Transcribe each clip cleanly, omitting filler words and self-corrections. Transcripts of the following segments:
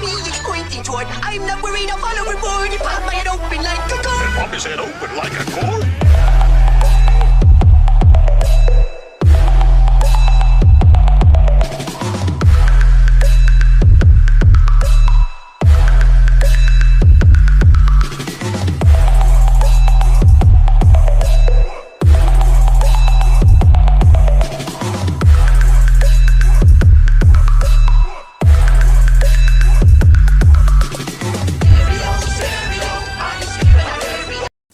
me it's pointing toward. I'm not worried, I'll follow her board. You pop my head open like a gun. Pop his head open like a cork.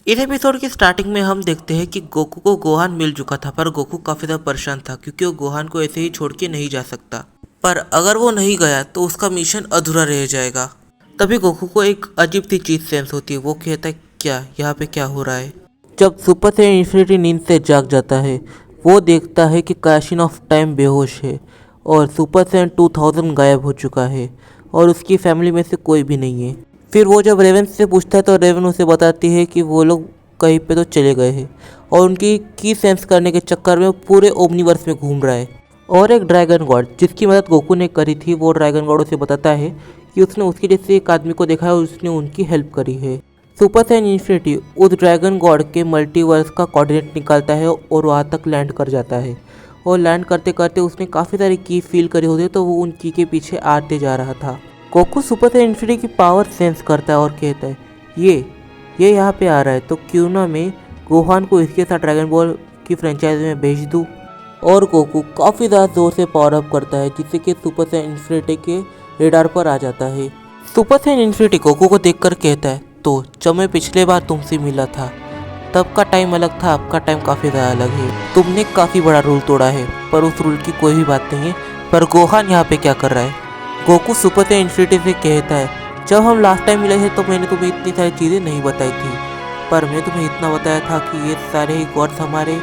इस episode की starting में हम देखते हैं कि Goku को Gohan मिल चुका था, पर गोकू काफ़ी ज़्यादा परेशान था क्योंकि वो गोहान को ऐसे ही छोड़ के नहीं जा सकता। पर अगर वो नहीं गया तो उसका मिशन अधूरा रह जाएगा। तभी गोकू को एक अजीब सी चीज़ सेंस होती है। वो कहता है क्या यहाँ पे क्या हो रहा है। जब सुपर सैयन इन्फिनिटी नींद से जाग जाता है, वो देखता है कि कैशिन ऑफ टाइम बेहोश है और सुपर सैयन 2000 गायब हो चुका है और उसकी फैमिली में से कोई भी नहीं है। फिर वो जब रेवन से पूछता है तो रेवन उसे बताती है कि वो लोग कहीं पे तो चले गए हैं और उनकी की सेंस करने के चक्कर में पूरे ओमनीवर्स में घूम रहा है। और एक ड्रैगन गॉड जिसकी मदद गोकू ने करी थी, वो ड्रैगन गॉड उसे बताता है कि उसने उसके जैसे एक आदमी को देखा है और उसने उनकी हेल्प करी है। सुपर सैयन इन्फिनिटी उस ड्रैगन गॉड के मल्टीवर्स का कोऑर्डिनेट निकालता है और वहाँ तक लैंड कर जाता है। और लैंड करते करते उसने काफ़ी सारी की फील करी होती है, तो वो उन की के पीछे आते जा रहा था। गोकू सुपर सैयन इन्फिनिटी की पावर सेंस करता है और कहता है ये यहाँ पे आ रहा है, तो क्यों ना मैं गोहान को इसके साथ ड्रैगन बॉल की फ्रेंचाइजी में भेज दूँ। और गोकू काफ़ी ज़्यादा जोर से पावर अप करता है जिससे कि सुपर सैयन इन्फिनिटी के रेडार पर आ जाता है। सुपर सैयन इन्फिनिटी गोकू को देखकर कहता है तो जब मैं पिछले बार तुमसे मिला था तब का टाइम अलग था, आपका टाइम काफ़ी ज़्यादा अलग है। तुमने काफ़ी बड़ा रूल तोड़ा है, पर उस रूल की कोई भी बात नहीं है। पर गोहान यहाँ पे क्या कर रहा है। गोकू सुपर सैयन इन्फिनिटी से कहता है जब हम लास्ट टाइम मिले थे तो मैंने तुम्हें इतनी सारी चीज़ें नहीं बताई थी, पर मैं तुम्हें इतना बताया था कि ये सारे ही गॉड्स हमारे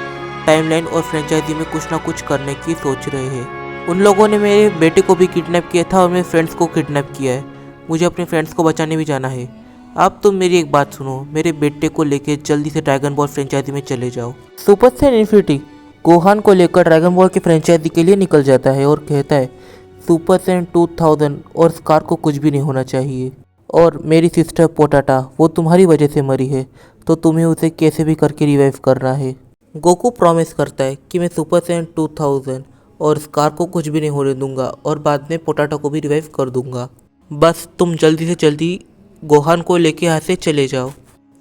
टाइमलाइन और फ्रेंचाइजी में कुछ ना कुछ करने की सोच रहे हैं। उन लोगों ने मेरे बेटे को भी किडनैप किया था और मेरे फ्रेंड्स को किडनैप किया है। मुझे अपने फ्रेंड्स को बचाने भी जाना है। अब तुम मेरी एक बात सुनो, मेरे बेटे को लेकर जल्दी से ड्रैगन बॉल फ्रेंचाइजी में चले जाओ। सुपर सैयन इन्फिनिटी गोहान को लेकर ड्रैगन बॉल की फ्रेंचाइजी के लिए निकल जाता है और कहता है सुपर सैयन 2000 और स्कार को कुछ भी नहीं होना चाहिए। और मेरी सिस्टर पोटाटा वो तुम्हारी वजह से मरी है, तो तुम्हें उसे कैसे भी करके रिवाइव करना है। गोकू प्रॉमिस करता है कि मैं सुपर सैयन 2000 और स्कार को कुछ भी नहीं होने दूंगा और बाद में पोटाटा को भी रिवाइव कर दूंगा। बस तुम जल्दी से जल्दी गोहान को लेके यहाँ से चले जाओ।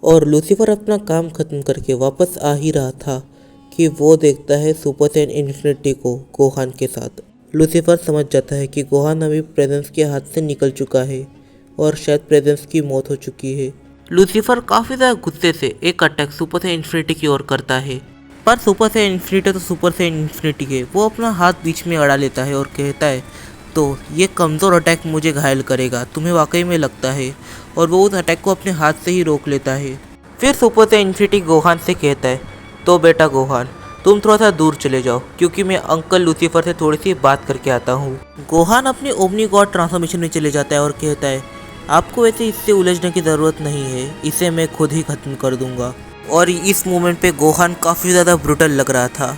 और लूसीफर अपना काम खत्म करके वापस आ ही रहा था कि वो देखता है सुपर सैयन इन्फिनिटी को गोहान के साथ। लूसीफर समझ जाता है कि गोहान अभी प्रेजेंस के हाथ से निकल चुका है और शायद प्रेजेंस की मौत हो चुकी है। लूसीफर काफ़ी ज़्यादा गुस्से से एक अटैक सुपर सैयन इन्फिनिटी की ओर करता है, पर सुपर सैयन इन्फिनिटी तो सुपर सैयन इन्फिनिटी है। वो अपना हाथ बीच में अड़ा लेता है और कहता है तो ये कमज़ोर अटैक मुझे घायल करेगा, तुम्हें वाकई में लगता है। और वो उस अटैक को अपने हाथ से ही रोक लेता है। फिर सुपर सैयन इन्फिनिटी गोहान से कहता है तो बेटा गोहान तुम थोड़ा सा दूर चले जाओ क्योंकि मैं अंकल लूसीफर से थोड़ी सी बात करके आता हूँ। गोहान अपने ओमनी गॉड ट्रांसफॉर्मेशन में चले जाता है और कहता है आपको वैसे इससे उलझने की ज़रूरत नहीं है, इसे मैं खुद ही ख़त्म कर दूंगा। और इस मोमेंट पे गोहान काफ़ी ज़्यादा ब्रूटल लग रहा था।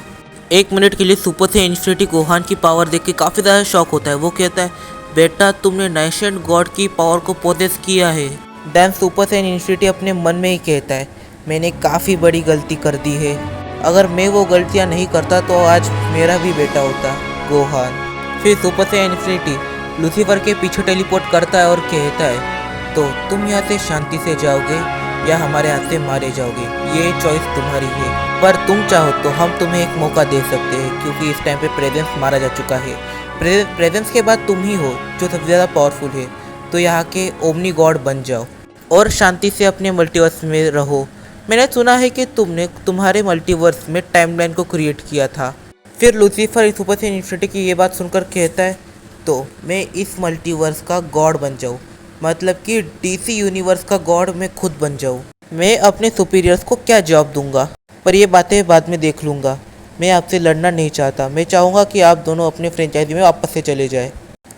एक मिनट के लिए सुपर सैयन इन्फिनिटी गोहान की पावर देख के काफ़ी ज़्यादा शॉक होता है। वो कहता है बेटा तुमने नेशेंट गॉड की पावर को पोजेस किया है। देन सुपर सैयन इन्फिनिटी अपने मन में ही कहता है मैंने काफ़ी बड़ी गलती कर दी है, अगर मैं वो गलतियाँ नहीं करता तो आज मेरा भी बेटा होता गोहान। फिर सुपर सैयन इन्फिनिटी लूसीफर के पीछे टेलीपोर्ट करता है और कहता है तो तुम यहाँ से शांति से जाओगे या हमारे हाथ से मारे जाओगे, ये चॉइस तुम्हारी है। पर तुम चाहो तो हम तुम्हें एक मौका दे सकते हैं क्योंकि इस टाइम पे प्रेजेंस मारा जा चुका है। प्रेजेंस के बाद तुम ही हो जो सबसे ज़्यादा पावरफुल है, तो यहाँ के ओमनी गॉड बन जाओ और शांति से अपने मल्टीवर्स में रहो। मैंने सुना है कि तुमने तुम्हारे मल्टीवर्स में टाइमलाइन को क्रिएट किया था। फिर लूसीफर सुपर सैयन इन्फिनिटी की ये बात सुनकर कहता है तो मैं इस मल्टीवर्स का गॉड बन जाऊँ, मतलब कि डीसी यूनिवर्स का गॉड मैं खुद बन जाऊँ। मैं अपने सुपीरियर्स को क्या जवाब दूंगा, पर ये बातें बाद में देख लूँगा। मैं आपसे लड़ना नहीं चाहता, मैं चाहूँगा कि आप दोनों अपने फ्रेंचाइजी में वापस से चले जाए।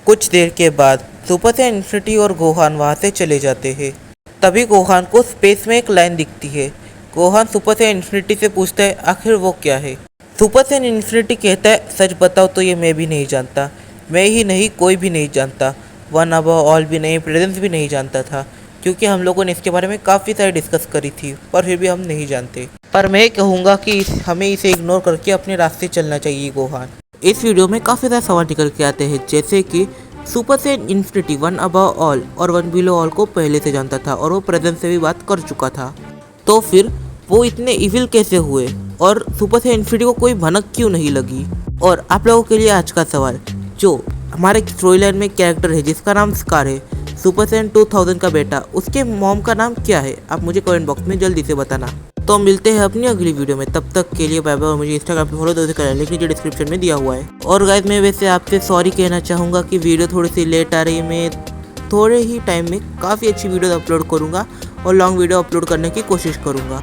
कुछ देर के बाद सुपर सैयन इन्फिनिटी और गोहान वहाँ से चले जाते हैं। तभी गोहान को स्पेस में एक लाइन दिखती है। गोहान सुपर सैयन इन्फिनिटी से पूछता है आखिर वो क्या है। सुपर सैयन इन्फिनिटी कहता है सच बताओ तो ये मैं भी नहीं जानता, मैं ही नहीं कोई भी नहीं जानता, वन अबव ऑल भी नहीं, प्रेजेंस भी नहीं जानता था, क्योंकि हम लोगों ने इसके बारे में काफ़ी सारी डिस्कस करी थी, पर फिर भी हम नहीं जानते। पर मैं कहूँगा कि हमें इसे इग्नोर करके अपने रास्ते चलना चाहिए गोहान। इस वीडियो में काफ़ी सारे सवाल निकल के आते हैं, जैसे कि super Saiyan infinity one above all और वन बिलो ऑल को पहले से जानता था और वो प्रेजेंस से भी बात कर चुका था, तो फिर वो इतने इविल कैसे हुए और सुपर सैयन इन्फिनिटी को कोई भनक क्यों नहीं लगी। और आप लोगों के लिए आज का सवाल, जो हमारे स्टोरी लाइन में कैरेक्टर है जिसका नाम स्कार है, सुपर सैयन 2000 का बेटा, उसके मॉम का नाम क्या है, आप मुझे कमेंट बॉक्स में जल्दी से बताना। तो मिलते हैं अपनी अगली वीडियो में, तब तक के लिए बाय बाय। और मुझे इंस्टाग्राम पे फॉलो जरूर करें, लिंक नीचे डिस्क्रिप्शन में दिया हुआ है। और गाइस मैं वैसे आपसे सॉरी कहना चाहूँगा कि वीडियो थोड़ी सी लेट आ रही है। मैं थोड़े ही टाइम में काफ़ी अच्छी वीडियो अपलोड करूँगा और लॉन्ग वीडियो अपलोड करने की कोशिश करूँगा।